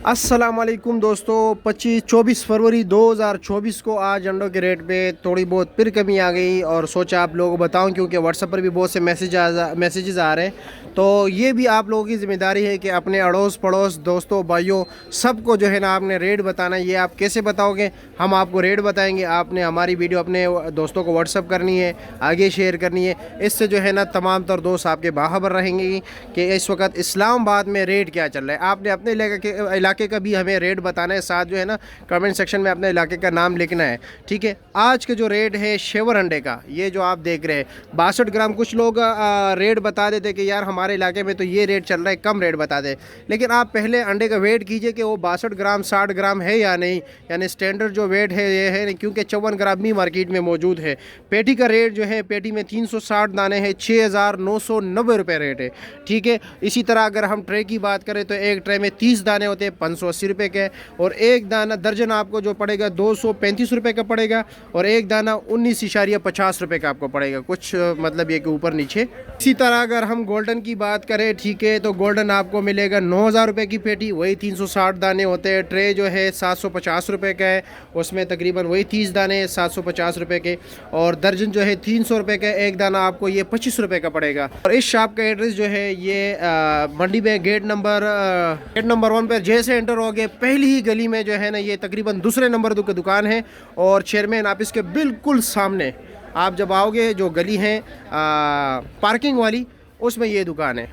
अस्सलाम वालेकुम दोस्तों, 24 फरवरी 2024 को आज अंडों के रेट पे थोड़ी बहुत फिर कमी आ गई और सोचा आप लोगों को बताऊं क्योंकि व्हाट्सएप पर भी बहुत से मैसेजेस आ रहे हैं। तो ये भी आप लोगों की ज़िम्मेदारी है कि अपने अड़ोस पड़ोस दोस्तों भाइयों सबको जो है ना आपने रेट बताना है। ये आप कैसे बताओगे? हम आपको रेट बताएंगे, आपने हमारी वीडियो अपने दोस्तों को व्हाट्सअप करनी है, आगे शेयर करनी है। इससे जो है ना तमाम तर दोस्त आपके बाखबर रहेंगे कि इस वक्त इस्लामाबाद में रेट क्या चल रहा है। आपने अपने इलाके का भी हमें रेट बताना है, साथ जो है ना कमेंट सेक्शन में अपने इलाके का नाम लिखना है, ठीक है। आज के जो रेट है शेवर अंडे का, ये जो आप देख रहे हैं 62 ग्राम। कुछ लोग रेट बता देते कि यार हमारे इलाके में तो ये रेट चल रहा है, कम रेट बता दे। लेकिन आप पहले अंडे का वेट कीजिए कि वो 62 ग्राम 60 ग्राम है या नहीं, यानी स्टैंडर्ड जो वेट है ये है, क्योंकि 54 ग्राम भी मार्केट में मौजूद है। पेटी का रेट जो है, पेटी में 360 दाने हैं, 6,990 रुपये रेट है, ठीक है। इसी तरह अगर हम ट्रे की बात करें तो एक ट्रे में 30 दाने होते हैं, 580 रुपये के। और एक दाना दर्जन आपको जो पड़ेगा 235 रुपये का पड़ेगा, और एक दाना 19.50 रुपये का आपको पड़ेगा, कुछ मतलब ये कि ऊपर नीचे। इसी तरह अगर हम गोल्डन की बात करें, ठीक है, तो गोल्डन आपको मिलेगा 9,000 रुपये की पेटी, वही 360 दाने होते हैं। ट्रे जो है 750 रुपये का है, उसमें तकरीबन वही 30 दाने 750 रुपये के। और दर्जन जो है 300 रुपये का, एक दाना आपको ये 25 रुपये का पड़ेगा। और इस शॉप का एड्रेस जो है ये मंडी में गेट नंबर 1 पर जैसे एंटर हो गए पहली ही गली में जो है ना, ये तकरीबन दूसरे नंबर की दुकान है। और चेयरमैन ऑफिस के बिल्कुल सामने आप जब आओगे जो गली है पार्किंग वाली, उसमें ये दुकान है।